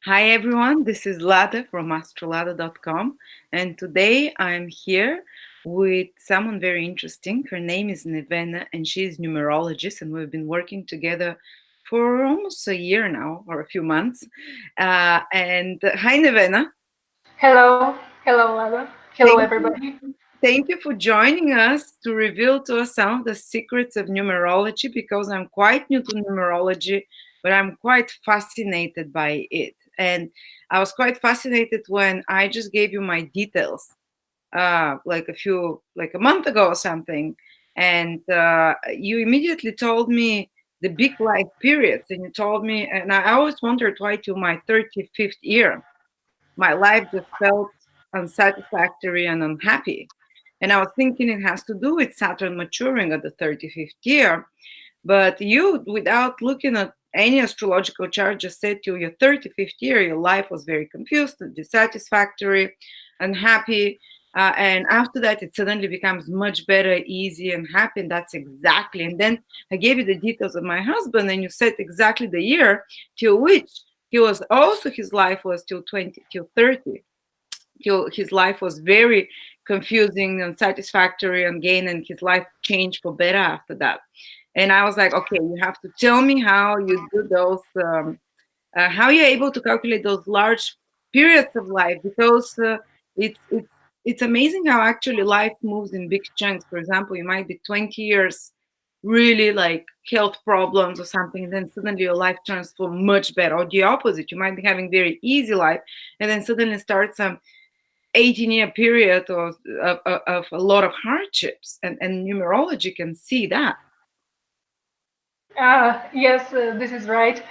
Hi everyone, this is Lada from Astrolada.com, and today I'm here with someone very interesting. Her name is Nevena and she is numerologist, and we've been working together for almost a year now, or a few months. And hi Nevena. Hello, hello, Lada. Hello, Thank you. everybody. Thank you for joining us to reveal to us some of the secrets of numerology, because I'm quite new to numerology, but I'm quite fascinated by it. And I was quite fascinated when I just gave you my details, like a month ago or something. And you immediately told me the big life periods. And you told me, and I always wondered why till my 35th year my life just felt unsatisfactory and unhappy. And I was thinking it has to do with Saturn maturing at the 35th year. But you, without looking at any astrological chart, just said to your 35th year, your life was very confused, dissatisfactory, unhappy. And after that, it suddenly becomes much better, easy, and happy. And that's exactly. And then I gave you the details of my husband, and you said exactly the year till which he was also, his life was till 20, till 30. Till his life was very confusing, unsatisfactory, and gain, and his life changed for better after that. And I was like, okay, you have to tell me how you do those, how you're able to calculate those large periods of life, because it's amazing how actually life moves in big chunks. For example, you might be 20 years really like health problems or something, and then suddenly your life turns for much better. Or the opposite, you might be having very easy life, and then suddenly starts some 18-year period of a lot of hardships, and numerology can see that. Yes, this is right.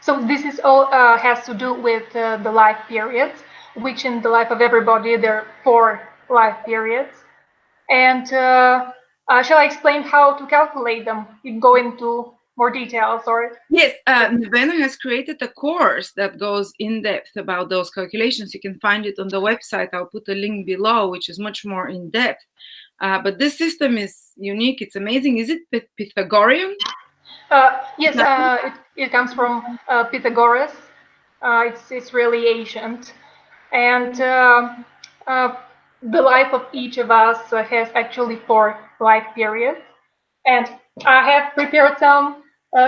So this is all has to do with the life periods, which in the life of everybody there are four life periods. And shall I explain how to calculate them? You go into more details, or Yes, Nevena has created a course that goes in depth about those calculations. You can find it on the website. I'll put a link below, which is much more in depth. But this system is unique. It's amazing. Is it Pythagorean? yes, it comes from Pythagoras. It's really ancient, and uh, the life of each of us has actually four life periods. And I have prepared some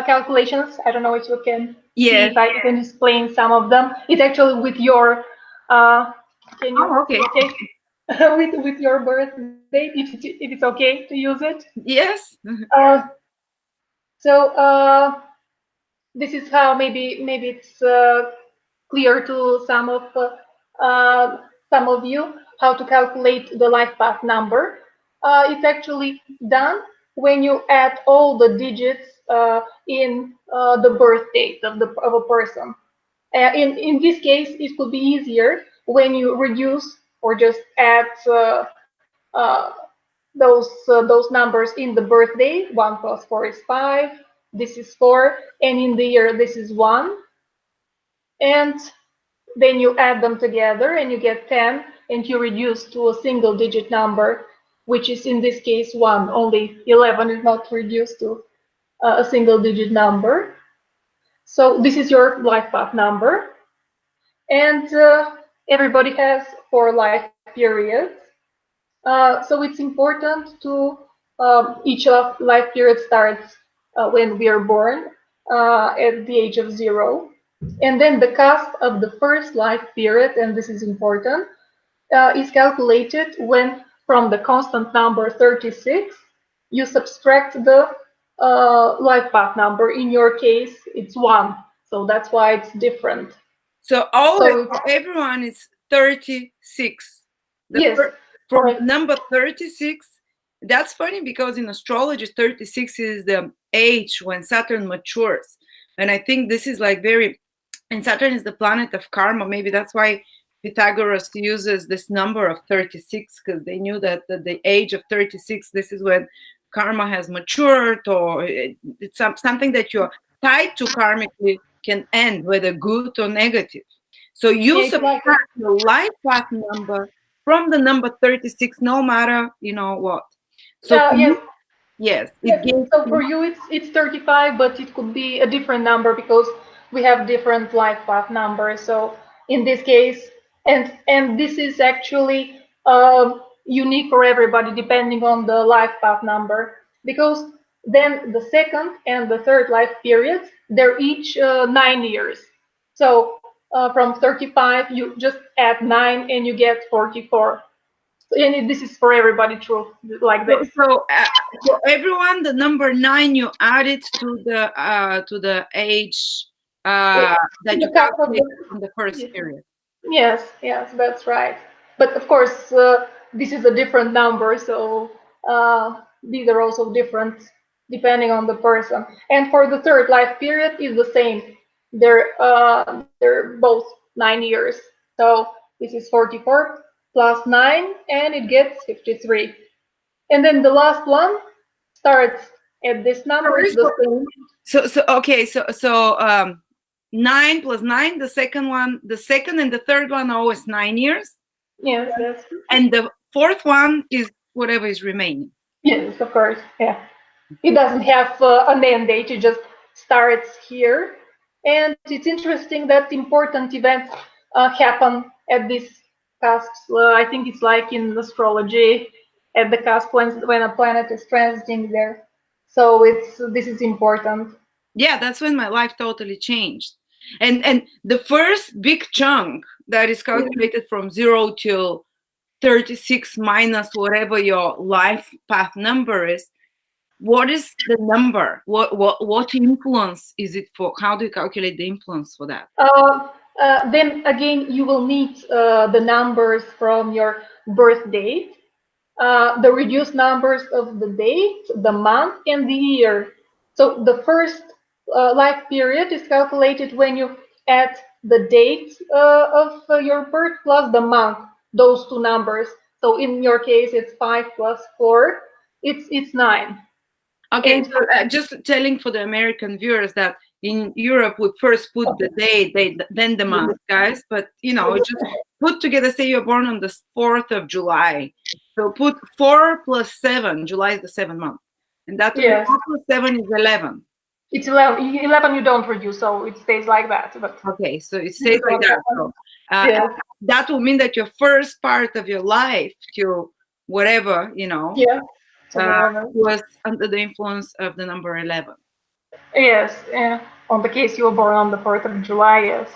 calculations. I don't know if you can see Yes. if I can explain some of them. It's actually with your uh, can you Oh, okay. okay with your birth date if it's okay to use it. Yes. Uh, so this is how maybe it's clear to some of you how to calculate the life path number. It's actually done when you add all the digits in the birth date of a person. In this case, it could be easier when you reduce or just add uh, those numbers in the birthday. 1 plus 4 is 5. This is 4, and in the year this is 1. And then you add them together and you get 10, and you reduce to a single digit number, which is in this case 1. Only 11 is not reduced to a single digit number. So this is your life path number. And everybody has four life periods. So it's important to each life period starts when we are born at the age of 0. And then the cusp of the first life period, and this is important, is calculated when from the constant number 36, you subtract the life path number. In your case, it's 1. So that's why it's different. So always So, for everyone is 36. The yes, from correct. number 36, that's funny because in astrology 36 is the age when Saturn matures. And I think this is like very, and Saturn is the planet of karma. Maybe that's why Pythagoras uses this number of 36, because they knew that at the age of 36, this is when karma has matured, or it's something that you're tied to karmically can end, whether good or negative. So you Yeah, exactly. subtract your life path number from the number 36, no matter what. So for Yes, you, yes, it yes. gives So for you. you, it's 35, but it could be a different number because we have different life path numbers. So in this case, and this is actually unique for everybody depending on the life path number, because then the second and the third life periods, they're each 9 years. So from 35, you just add 9 and you get 44. And this is for everybody true, like So, this. so everyone, the number 9, you add it to the age that you The cup of calculated from the first the, period. yes, yes, that's right. But of course, this is a different number, so these are also different depending on the person. And for the third life period is the same. They're both 9 years. So this is 44 plus 9, and it gets 53. And then the last one starts at this number. Sorry, It's the same. okay, 9 plus 9, the second one, the second and the third one are always 9 years, Yes, yes, and the fourth one is whatever is remaining. yes, of course. Yeah. It doesn't have an end date, it just starts here. And it's interesting that important events happen at these cusps. I think it's like in astrology, at the cusp when a planet is transiting there. So this is important. Yeah, that's when my life totally changed. And the first big chunk that is calculated from 0 till 36 minus whatever your life path number is, what is the number? What influence is it for? How do you calculate the influence for that? Then again, you will need the numbers from your birth date, the reduced numbers of the date, the month, and the year. So the first life period is calculated when you add the date of your birth plus the month, those two numbers. So in your case, it's 5 plus 4, it's 9. Okay, And so just telling for the American viewers that in Europe we first put the day, then the month, guys. But just put together. Say you're born on the 4th of July, so put 4 plus 7. July is the 7th month, and that will be yes, 4 plus 7 is 11. it's 11. 11 you don't reduce, so it stays like that. But Okay, so it this stays is like what that. happens. So Yes, that will mean that your first part of your life to whatever yeah. So whatever. was under the influence of the number 11. Yes, on the case you were born on the 4th of July, yes.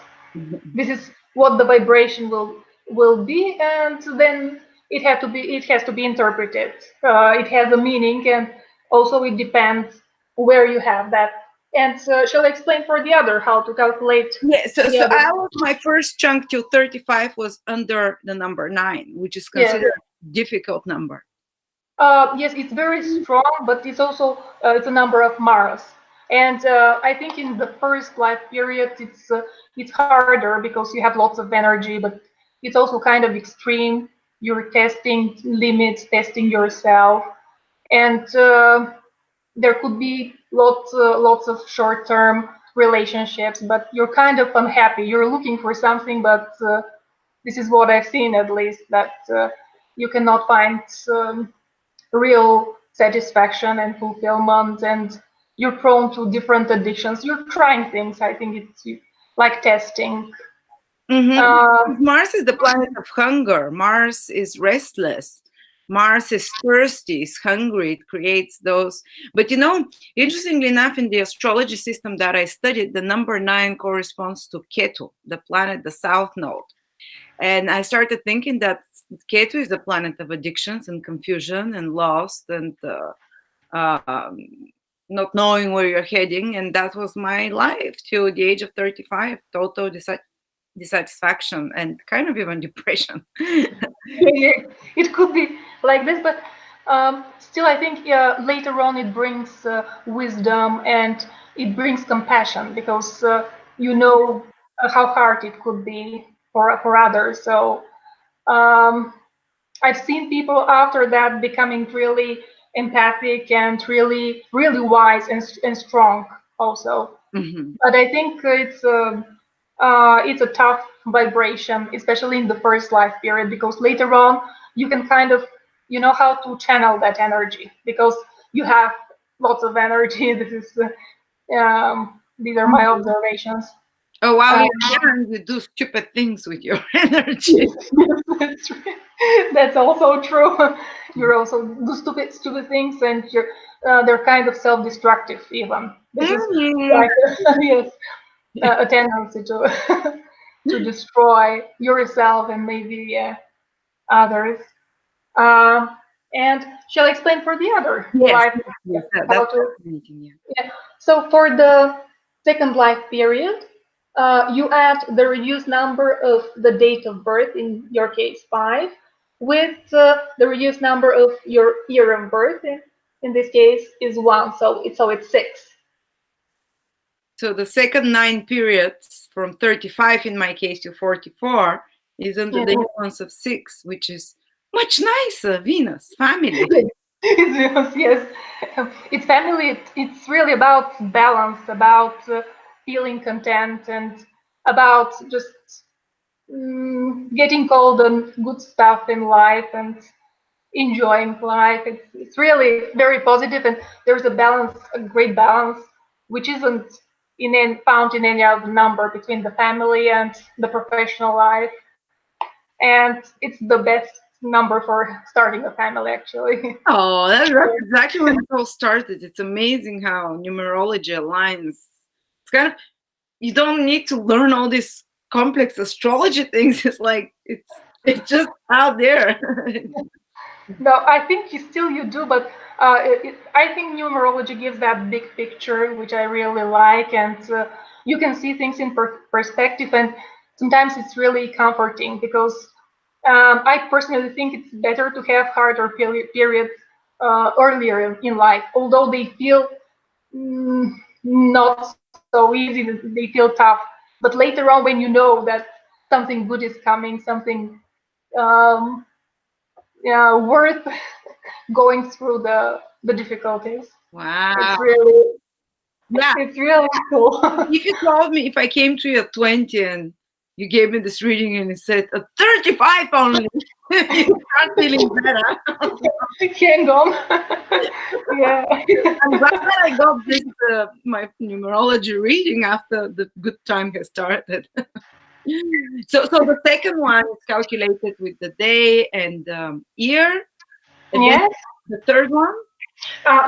This is what the vibration will be, and then it has to be interpreted. It has a meaning, and also it depends where you have that. And shall I explain for the other how to calculate Yeah, so the so other? I was my first chunk till 35 was under the number 9, which is Yes. considered difficult number. Yes, it's very strong, but it's also it's a number of Mars, and I think in the first life period it's harder because you have lots of energy, but it's also kind of extreme. You're testing limits, testing yourself, and there could be lots of short-term relationships, but you're kind of unhappy. You're looking for something, but this is what I've seen at least that you cannot find. Real satisfaction and fulfillment, and you're prone to different addictions. You're trying things. I think it's like testing. Mm-hmm. uh, Mars is the planet of hunger. Mars is restless. Mars is thirsty, is hungry. It creates those. But interestingly enough, in the astrology system that I studied, the number 9 corresponds to Ketu, the planet, the south node. And I started thinking that Ketu is the planet of addictions and confusion and lost and um, not knowing where you're heading. And that was my life till the age of 35, total dissatisfaction and kind of even depression. it could be like this, but still, I think later on it brings wisdom, and it brings compassion, because you know how hard it could be for others. So um, I've seen people after that becoming really empathic and really wise and strong also. Mhm. But I think it's a tough vibration, especially in the first life period, because later on you can kind of you know how to channel that energy, because you have lots of energy. These are my observations. Oh, while Uh, you're young, you do stupid things with your energy. yes, that's right. That's also true. You're also do stupid things, and they're kind of self-destructive even. This is Mhm. like yes, a tendency to to destroy yourself and maybe others. Um, and shall I explain for the other Yes, life? yes, yes. How That's to fascinating. Yeah. yeah. So for the second life period, you add the reduced number of the date of birth, in your case 5, with the reduced number of your year of birth, in this case is 1, so it's 6. So the second 9 periods from 35 in my case to 44 is under Yeah. the influence of 6, which is much nicer. Venus, family. Yes, yes. It's family. It's really about balance, about feeling content, and about just getting all the good stuff in life and enjoying life. It's really very positive, and there's a balance, a great balance, which isn't found in any other number between the family and the professional life. And it's the best number for starting a family, actually. Oh, that's exactly when it all started. It's amazing how numerology aligns. It's kind of, you don't need to learn all these complex astrology things. It's like it's just out there. No, I think you do, but I think numerology gives that big picture, which I really like, and you can see things in perspective, and sometimes it's really comforting because I personally think it's better to have harder periods earlier in life, although they feel mm, not so easy, they feel tough. But later on, when you know that something good is coming, something um, yeah, worth going through the difficulties. It's Wow. really Yeah. it's really cool. If you told me, if I came to you at 20 and you gave me this reading and it said at 35 only, you start feeling better. Hang on. Yeah. I'm glad that I got this my numerology reading after the good time has started. So the second one is calculated with the day and year, and then Yes. the third one.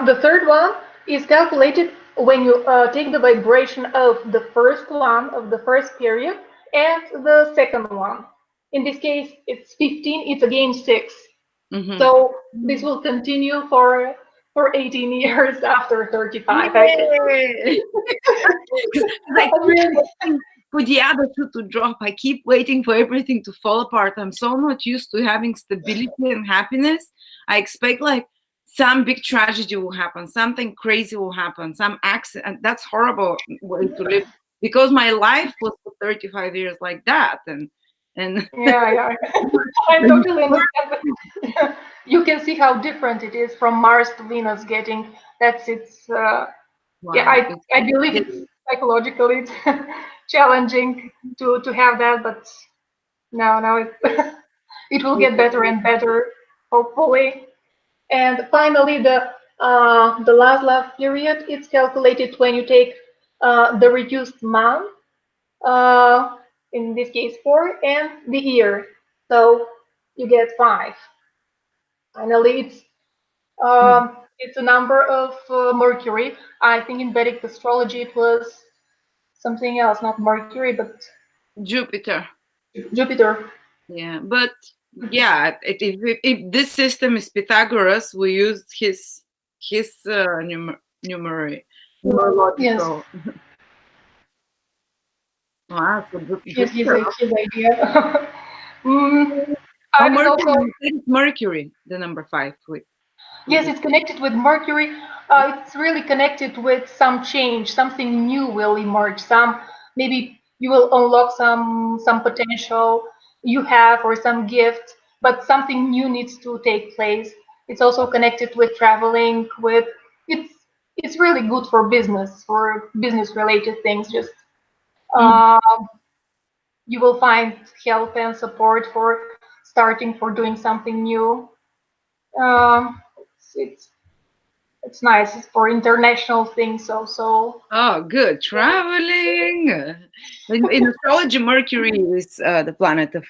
The third one is calculated when you take the vibration of the first one of the first period and the second one. In this case, it's 15. It's again 6. Mm-hmm. So this will continue for 18 years after 35. Yay! 'Cause I keep Really, waiting for the other two to drop. I keep waiting for everything to fall apart. I'm so not used to having stability and happiness. I expect like some big tragedy will happen, something crazy will happen, some accident. That's horrible way to live because my life was for 35 years like that, and yeah, yeah. I totally understand. But you can see how different it is from Mars to Venus getting. That's its. Yeah, wow, I believe it's psychologically it's challenging to have that, but now it it will get better and better, hopefully. And finally, the last love period, it's calculated when you take the reduced month, uh, in this case 4, and the year. So you get 5. Finally, it's a number of Mercury. I think in Vedic astrology it was something else, not Mercury, but Jupiter. Jupiter. Yeah, but yeah, if this system is Pythagoras, we used his Yes, numerological. Wow, so his Jupiter. his idea. mm, Oh, I was Mercury. also You said it's Mercury, the number 5 with yes, this. it's connected with Mercury. It's really connected with some change. Something new will emerge. Maybe you will unlock some potential you have or some gift, but something new needs to take place. It's also connected with traveling. With it's really good for business related things. Just Mhm. uh, you will find help and support for starting for doing something new. It's it's nice. It's for international things also. Oh, good. Traveling. interesting. In astrology, Mercury is the planet of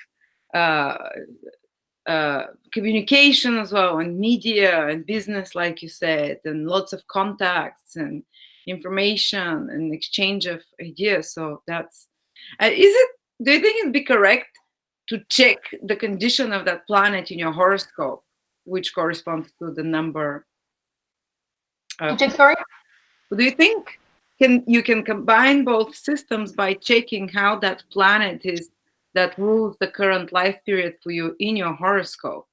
uh, communication as well, and media and business, like you said, and lots of contacts and information and exchange of ideas. So that's is it? Do you think it'd be correct to check the condition of that planet in your horoscope, which corresponds to the number To of? check, sorry? Do you think you can combine both systems by checking how that planet is that rules the current life period for you in your horoscope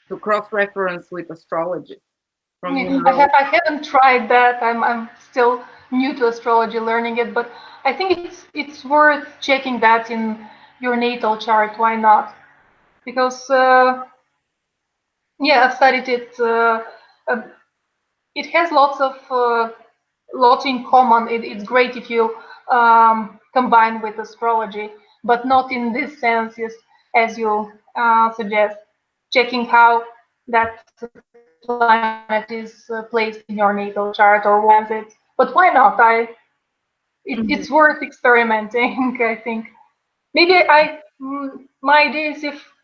to cross-reference with astrology from Yeah, numerology? I haven't tried that. I'm still new to astrology, learning it, but I think it's worth checking that in your natal chart. Why not? Because yeah, I've studied it. Uh, it has lots in common. It's great if you combine with astrology, but not in this sense as you suggest. Checking how that planet is placed in your natal chart or what transits. But why not? It's Mhm. worth experimenting. I think maybe my idea is if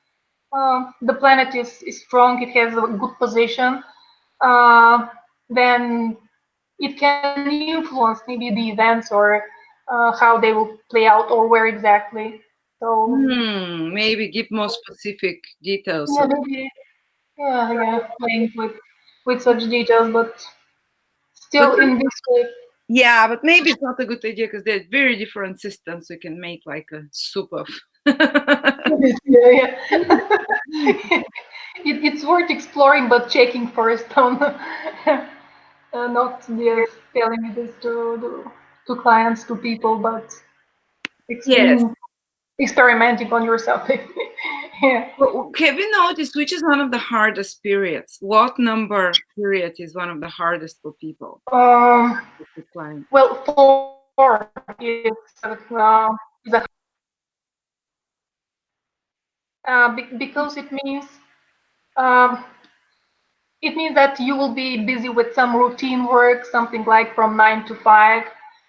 the planet is strong, it has a good position, uh, then it can influence maybe the events or how they will play out or where exactly. So Maybe give more specific details. yeah, maybe yeah, playing with such details, but But still in this way. yeah, but maybe it's not a good idea because they're very different systems. You can make like a soup of. Yeah, yeah. It's worth exploring, but checking first on not just telling this to clients, to people, but Yes. experimenting on yourself. Yeah. Well, have you noticed which is one of the hardest periods? What number period is one of the hardest for people with clients? Well, four is a because um, it means that you will be busy with some routine work, something like from 9 to 5,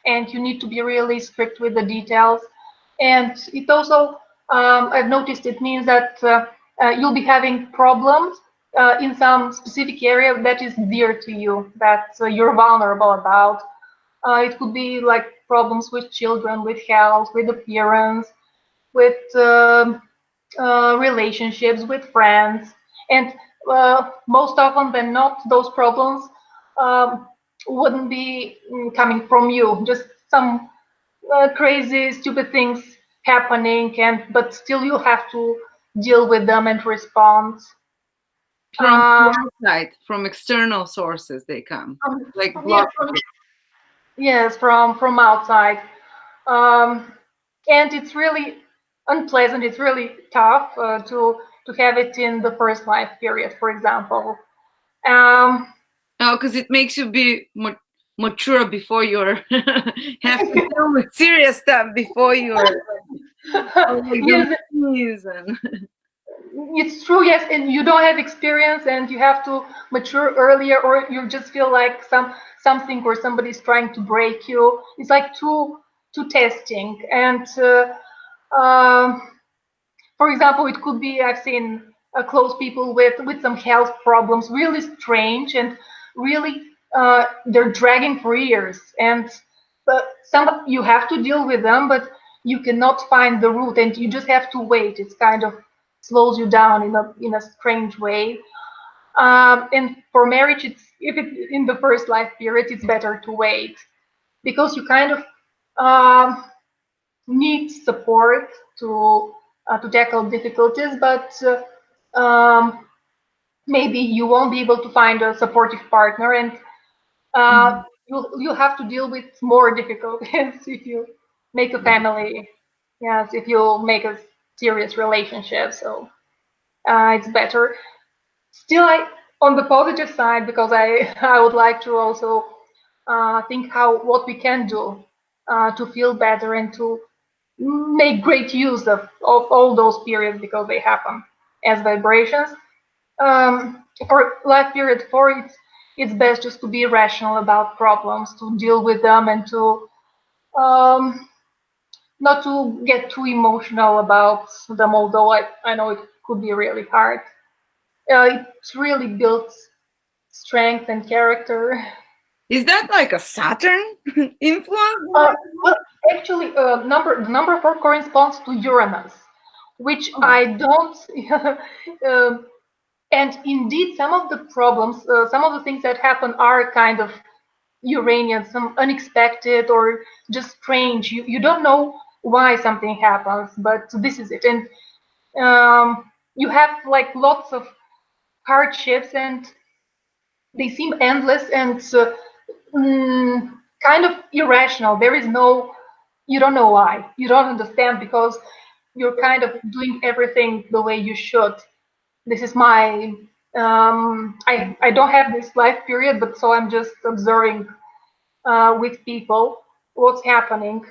and you need to be really strict with the details. And it also, I've noticed it means that you'll be having problems in some specific area that is dear to you, that you're vulnerable about. It could be like problems with children, with health, with appearance, with relationships with friends, and most often than not, those problems um, wouldn't be coming from you. Just some crazy, stupid things happening, and but still you have to deal with them and respond. From Uh, the outside, from external sources, they come like yeah, blockages. yes, from outside. Um, and it's really unpleasant. It's really tough to have it in the first life period, for example. Um, Oh, because it makes you be mature before you're have to deal with serious stuff before you're like the yes, movies and it's true. Yes, and you don't have experience, and you have to mature earlier, or you just feel like something or somebody's trying to break you. It's like too testing, and um, for example, it could be I've seen close people with some health problems, really strange and really they're dragging for years. And but some you have to deal with them, but you cannot find the root, and you just have to wait. It's kind of slows you down in a strange way. And for marriage, it's if it's in the first life period, it's better to wait because you kind of um, need support to tackle difficulties, but maybe you won't be able to find a supportive partner, and Mhm. you'll have to deal with more difficulties if you make a family. Yes, if you make a serious relationship, so it's better. Still, I on the positive side because I would like to also think how what we can do to feel better and to make great use of all those periods because they happen as vibrations. For life period 4, it's best just to be rational about problems, to deal with them, and to um, not to get too emotional about them, although I know it could be really hard. It really builds strength and character. Is that like a Saturn influence? Uh, well, actually, the number four corresponds to Uranus, which Oh, I don't. um, and indeed, some of the problems, some of the things that happen are kind of Uranian, some unexpected or just strange. You don't know why something happens, but this is it. And you have like lots of hardships, and they seem endless and kind of irrational. There is no, you don't know why. You don't understand because you're kind of doing everything the way you should. This is my, I don't have this life period, but so I'm just observing with people what's happening.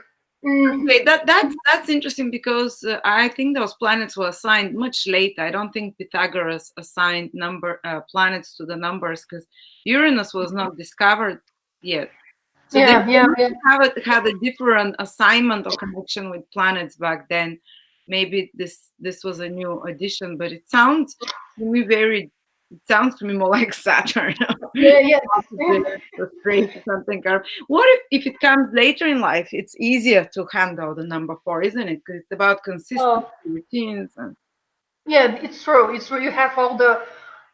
Mm, okay, that's interesting because I think those planets were assigned much later. I don't think Pythagoras assigned number planets to the numbers because Uranus was not discovered yet. So they yeah, yeah, must yeah. have had a different assignment or connection with planets back then. Maybe this was a new addition, but it sounds to me very. It sounds to me more like Saturn. Yeah, yes. The straight or something. What if it comes later in life? It's easier to handle the number four, isn't it? Because it's about Uh, consistency, routines, and yeah, it's true. It's true.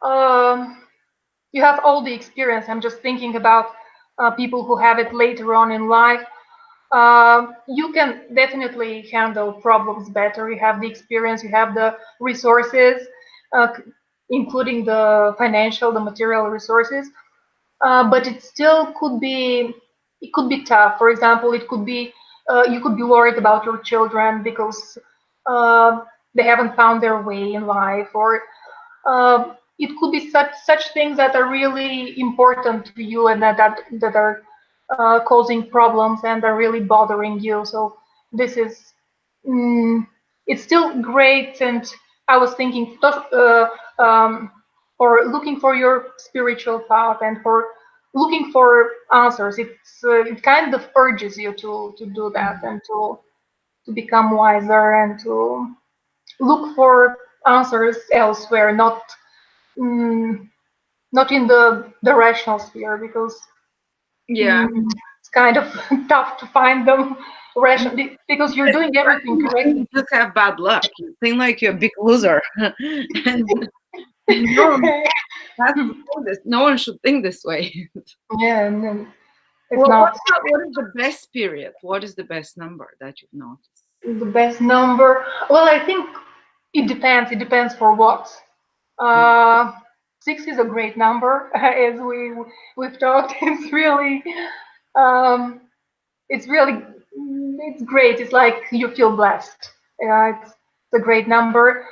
Um, you have all the experience. I'm just thinking about people who have it later on in life. You can definitely handle problems better. You have the experience. You have the resources, uh, including the financial, the material resources. But it still could be, it could be tough. For example, it could be you could be worried about your children because uh, they haven't found their way in life, or it could be such things that are really important to you and that are causing problems and are really bothering you. So this is mm, it's still great. And I was thinking for looking for your spiritual path and for looking for answers. It kind of urges you to do that and to become wiser and to look for answers elsewhere, mm, not in the rational sphere, because yeah. mm, it's kind of tough to find them rational because you're doing everything correctly. You just have bad luck. You think like you're a big loser, and no one has to think this. No one should think this way. Yeah, and then it's Well, not what is the best period? What is the best number that you've noticed? the best number. Well, I think it depends. It depends for what. Uh, Six is a great number, as we've talked. Um, it's really, it's great. It's like you feel blessed. It's a great number.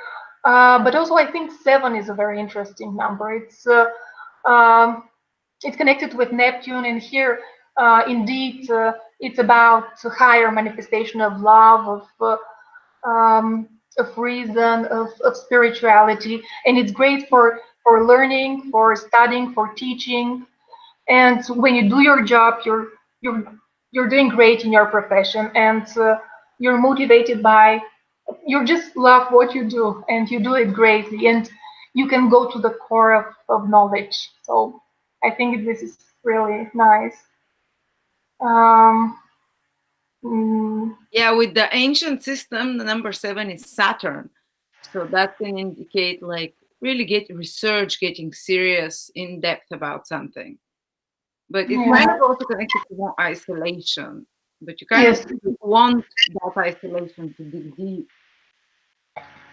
But also, I think seven is a very interesting number. Um, it's connected with Neptune, and here, indeed, it's about higher manifestation of love, of reason, of spirituality, and it's great for learning, for studying, for teaching. And when you do your job, you're you're doing great in your profession, and you're motivated by you just love what you do, and you do it greatly, and you can go to the core of knowledge. So I think this is really nice. Um, mm, Yeah, with the ancient system, the number seven is Saturn. So that can indicate like really get research, getting serious, in depth about something. But it might yeah. also connected to more isolation. But you kind of Yes. want that isolation to dig deep.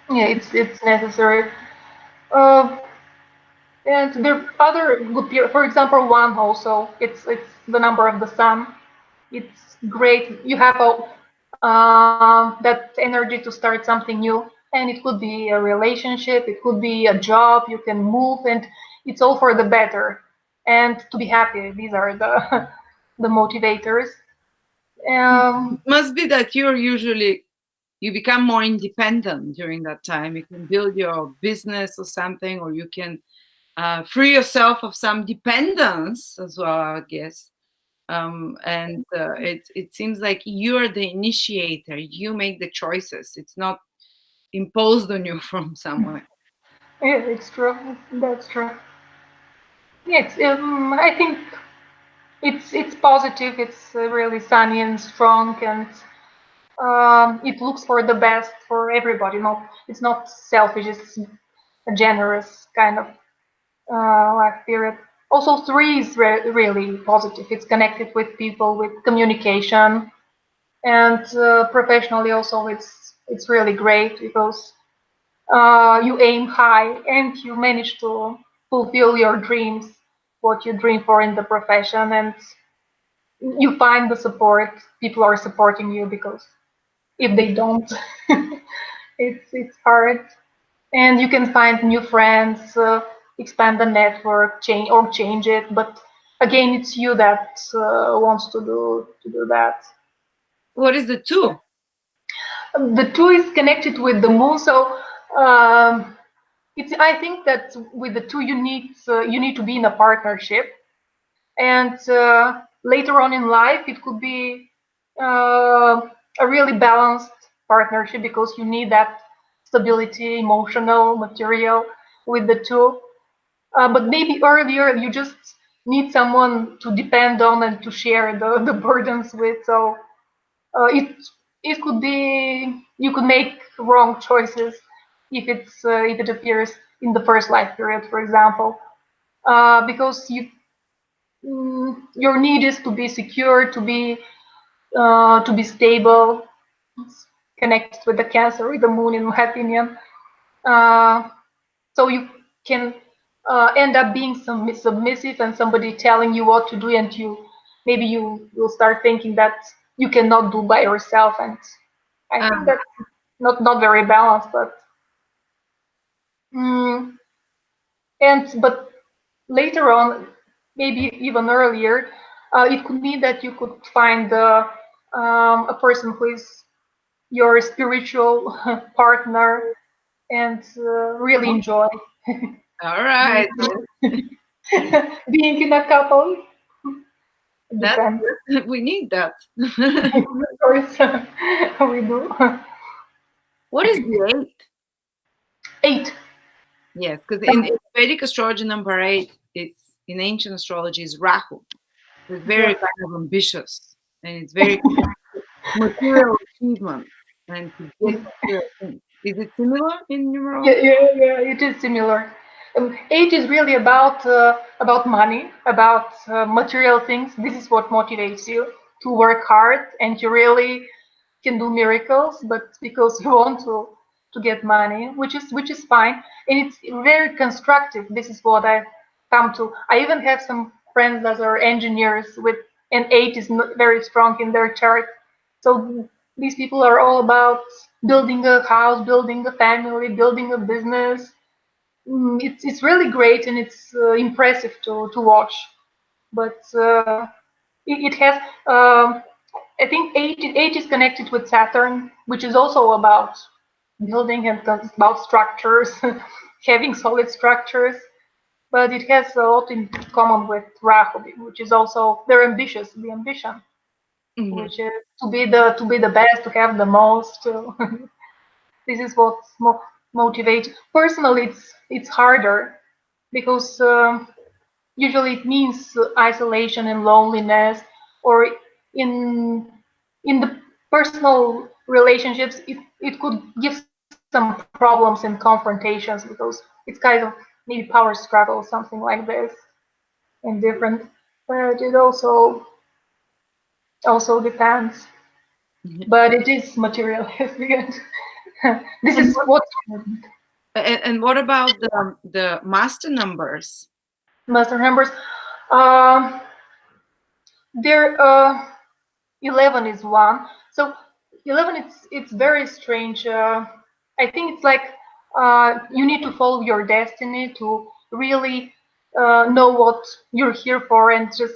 Yeah. It's necessary. Uh, and there are other good periods. For example, one also. It's the number of the sun. It's great. You have that energy to start something new, and it could be a relationship, it could be a job. You can move, and it's all for the better and to be happy. These are the the motivators. It Um, must be that you become more independent during that time. You can build your business or something, or you can free yourself of some dependence as well, I guess. And it seems like you're the initiator. You make the choices. It's not imposed on you from somewhere. Yeah, it's true. That's true. Yes, I think it's positive. It's really sunny and strong, and it looks for the best for everybody. Not it's not selfish. It's a generous kind of life period. Also, three is really positive. It's connected with people, with communication, and professionally also it's really great because you aim high and you manage to fulfill your dreams, what you dream for in the profession, and you find the support. People are supporting you because if they don't, it's hard. And you can find new friends, expand the network, change it. But again, it's you that wants to do that. What is the two? The two is connected with the moon, so it's. I think that with the two, you need to be in a partnership, and later on in life, it could be a really balanced partnership because you need that stability, emotional, material with the two. But maybe earlier, you just need someone to depend on and to share the burdens with. So it could be you could make wrong choices if it appears in the first life period, for example, because your need is to be secure, to be stable. It's connected with the Cancer, with the Moon, in my opinion. Uh, so you can end up being submissive and somebody telling you what to do, and maybe you will start thinking that you cannot do by yourself, and I think Um, that's not very balanced. Mm, but later on, maybe even earlier, it could mean that you could find a person who is your spiritual partner and really enjoy all being right. being in a couple. It That's depends. good. We need that. Of course, we do. What is the eight? 8. Yes, because in Vedic astrology, number eight, it's in ancient astrology is Rahu. It's very Yeah. kind of ambitious, and it's very material achievements and to get material things. Is it similar in Yeah, numerology? yeah, yeah, it is similar. Age is really about money, about material things. This is what motivates you to work hard, and you really can do miracles, but because you want to get money, which is fine, and it's very constructive. This is what I've come to. I even have some friends that are engineers with an 8 is very strong in their chart. So these people are all about building a house, building a family, building a business. It's really great and it's impressive to watch. But it has, I think, eight is connected with Saturn, which is also about building and about structures, having solid structures. But it has a lot in common with Rahu, which is also their ambitious, the ambition, Mhm. which is to be the best, to have the most. This is what motivates. Personally, it's harder because usually it means isolation and loneliness, or in in the personal relationships, it could give some problems and confrontations because it's kind of maybe power struggle, something like this, and different. But it also depends. But it is materialistic. This And is what, what and what about the master numbers? master numbers. Um, there 11 is one. So 11, it's very strange. I think it's like you need to follow your destiny to really know what you're here for and just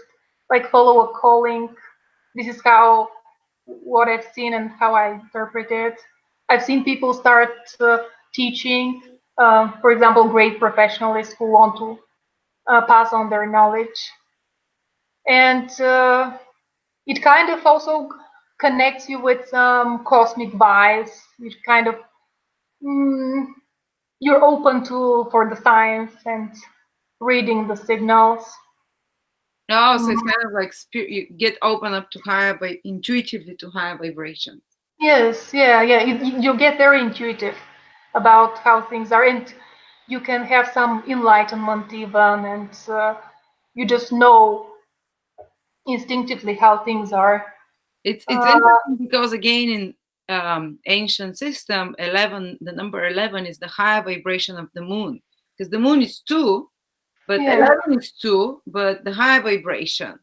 like follow a calling. This is how what I've seen and how I interpret it. I've seen people start teaching, for example, great professionals who want to pass on their knowledge, and it kind of also connects you with some cosmic vibes, which kind of mm, you're open to for the science and reading the signals. Oh, so it's Mm, kind of like you get open up to higher, intuitively to higher vibrations. yes, yeah, yeah. You get very intuitive about how things are, and you can have some enlightenment even, and you just know instinctively how things are. It's Uh, interesting because again in ancient system, 11, the number 11 is the higher vibration of the moon, because the moon is two, but yeah. 11 is two, but the high vibration.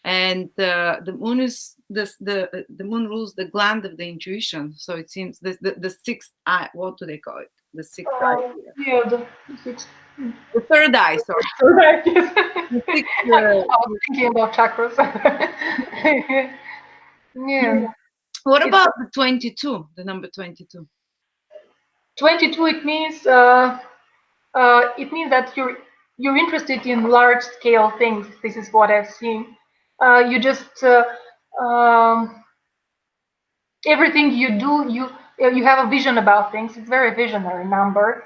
And the moon is the moon rules the gland of the intuition. So it seems the sixth eye. What do they call it? The sixth eye. Here. Yeah, the six. The third eye. Sorry. Right, yes. The sixth. I was thinking about chakras. Yeah, What it's about the 22? The number 22. 22. It means that you're interested in large scale things. This is what I've seen. You just everything you do, you have a vision about things. It's very visionary number.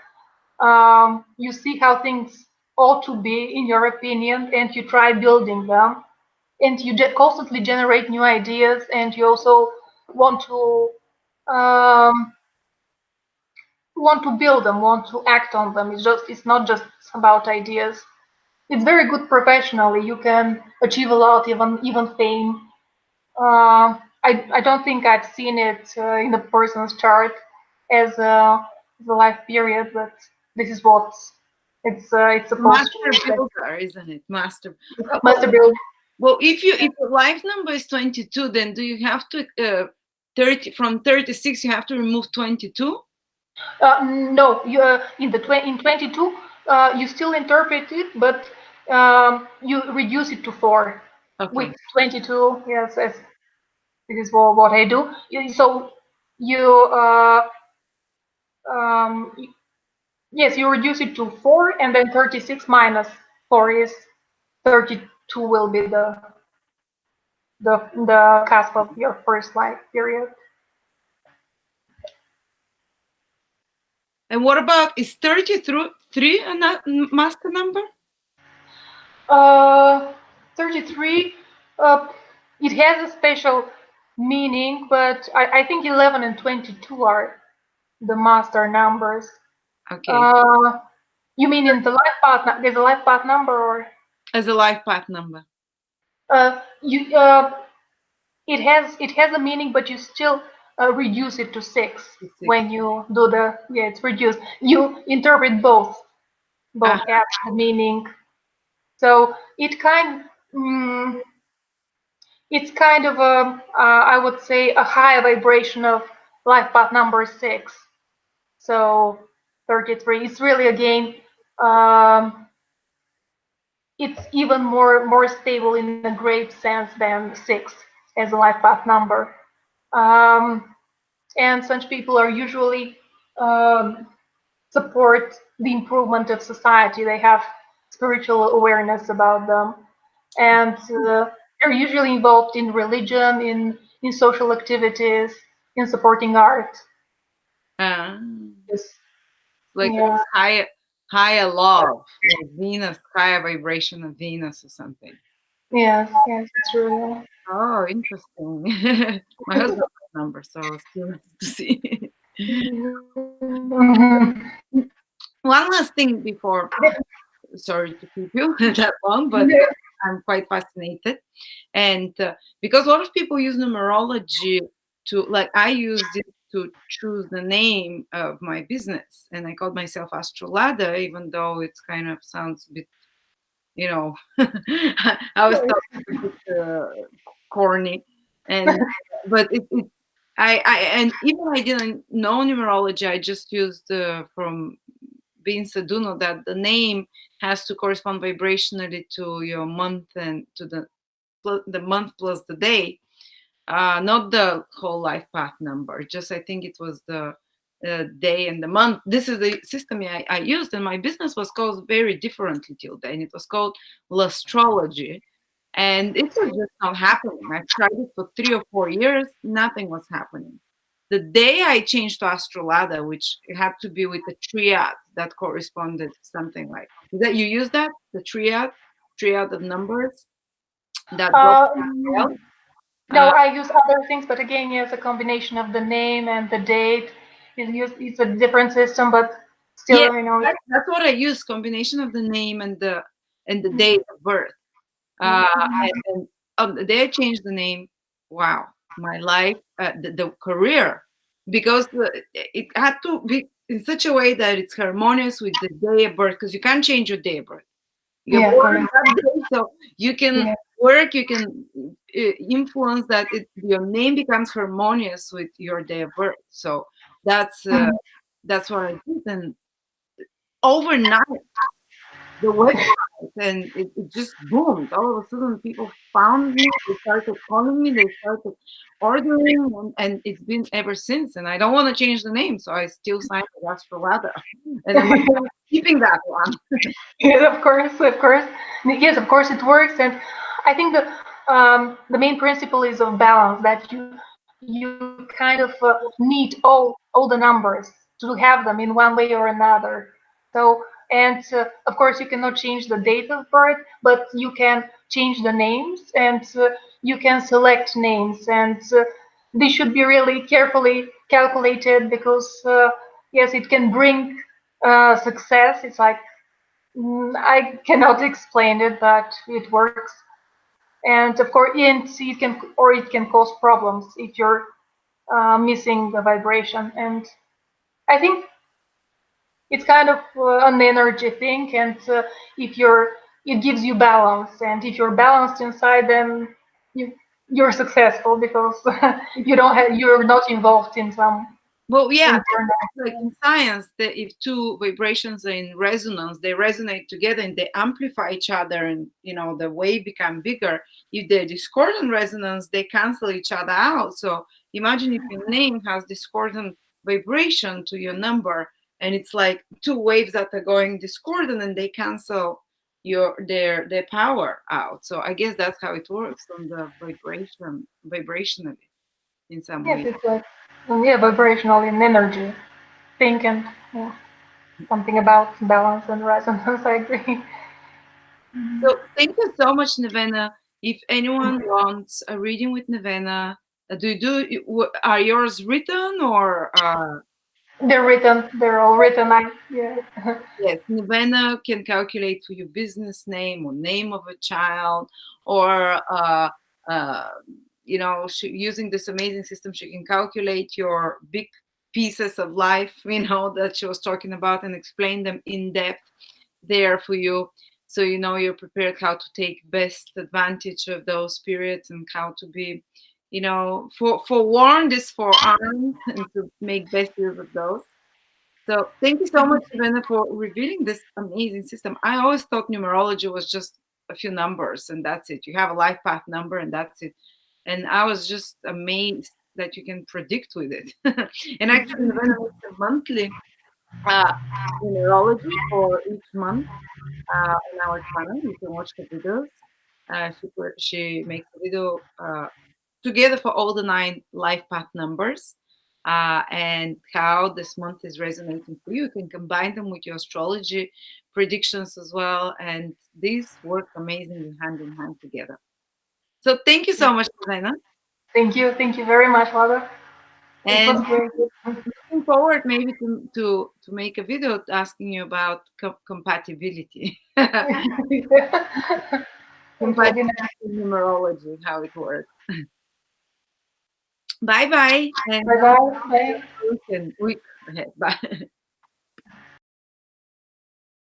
You see how things ought to be in your opinion, and you try building them, and you constantly generate new ideas, and you also want to um, want to build them, want to act on them. It's not just about ideas. It's very good professionally. You can achieve a lot, even fame. I don't think I've seen it in a person's chart as a life period, but this is what it's supposed Master to builder, isn't it? Master. must build. Well, if your life number is 22, then do you have to 30 from 36? You have to remove 22. No, you in 22 you still interpret it, but you reduce it to 4 with Okay. 22. Yes, yes, this is what I do. So you um, yes, you reduce it to 4, and then 36 minus 4 is 32 will be the cusp of your first life period. And what about is 33 a master number? Uh, 33, uh, it has a special meaning, but I think 11 and 22 are the master numbers. Okay. Uh, you mean in the life path? There's a life path number, or As a life path number. you it has a meaning, but you still reduce it to 6 Six. when you do the yeah. It's reduced. You interpret both. Ah, Both have the meaning. So it's kind of a I would say a high vibration of life path number 6. So 33 is really again um, it's even more stable in a great sense than 6 as a life path number. Um, and such people are usually um, support the improvement of society. They have spiritual awareness about them, and they're usually involved in religion, in social activities, in supporting art. ah. Yes. Like Yeah. almost higher love, like Venus, higher vibration of Venus or something. Yes. Yes. It's real. Oh, interesting. My husband has a number, so I was curious to see. Mhm. One last thing before, sorry to keep you that long, but Yeah. I'm quite fascinated. And because a lot of people use numerology to, like, I used it to choose the name of my business. And I called myself Astrolada, even though it kind of sounds a bit, you know, I always thought it's a bit corny. And, but and even I didn't know numerology, I just used from being Saduno that the name has to correspond vibrationally to your month and to the month plus the day, not the whole life path number. Just I think it was the day and the month. This is the system I used, and my business was called very differently till then. It was called Astrology, And it was just not happening. I tried it for 3 or 4 years, nothing was happening. The day I changed to Astrolada, which it had to be with the triad that corresponded something like, is that you use that, the triad of numbers that brought Uh, out. no, Uh, I use other things, but again, yes, a combination of the name and the date is used. It's a different system, but yeah, still, you know. that's what I use, combination of the name and the date of birth. Uh, and on the day I changed the name, wow, my life, the career, because it had to be in such a way that it's harmonious with the day of birth, because you can't change your day of birth. You're Yeah, born correct. that day, so you can Yeah. work, you can influence that your name becomes harmonious with your day of birth. So that's uh, Mhm. that's what I did, and overnight the website, and it just boomed. All of a sudden people found me, they started calling me, they started ordering, and it's been ever since. And I don't want to change the name, so I still signed with Astrolada, and I'm keeping that one. Yes, of course, of course. Yes, of course, it works, and I think the main principle is of balance that you kind of need all the numbers to have them in one way or another. So, and of course, you cannot change the date of birth, but you can change the names, and you can select names, and they should be really carefully calculated because yes, it can bring success. It's like I cannot explain it, but it works. And of course, it can or it can cause problems if you're missing the vibration. And I think it's kind of an energy thing. And if you're, it gives you balance. And if you're balanced inside, then you you're successful because you don't have you're not involved in some Well, yeah, internal. like in science, that if two vibrations are in resonance, they resonate together and they amplify each other, and the wave become bigger. If they're discordant resonance, they cancel each other out. So imagine if your name has discordant vibration to your number, and it's like two waves that are going discordant, and they cancel their power out. So I guess that's how it works on the vibrationally in some Yes, way. it's like yeah, vibrational in energy. Think and yeah. Something about balance and resonance. I agree. So thank you so much, Nevena. If anyone wants a reading with Nevena, are yours written or They're written. They're all written. I yeah. yes, Nevena can calculate for your business name or name of a child, or uh, using this amazing system, she can calculate your big pieces of life, that she was talking about, and explain them in depth there for you, so you're prepared how to take best advantage of those periods, and how to be, for warned is forearmed, and to make best use of those. So thank you so much, Ivana, for revealing this amazing system. I always thought numerology was just a few numbers and that's it. You have a life path number and that's it. And I was just amazed that you can predict with it. And actually, Ivana makes a monthly uh, numerology for each month on our channel. You can watch the videos. She makes a video together for all the 9 life path numbers, and how this month is resonating for you. You can combine them with your astrology predictions as well, and these work amazingly hand in hand together. So thank you so much, Elena, Thank you very much, Lada. It was and great. looking forward maybe to make a video asking you about compatibility, It will be compatibility nice. numerology, how it works. Bye bye, and Bye have bye. Bye. a week ahead. Bye.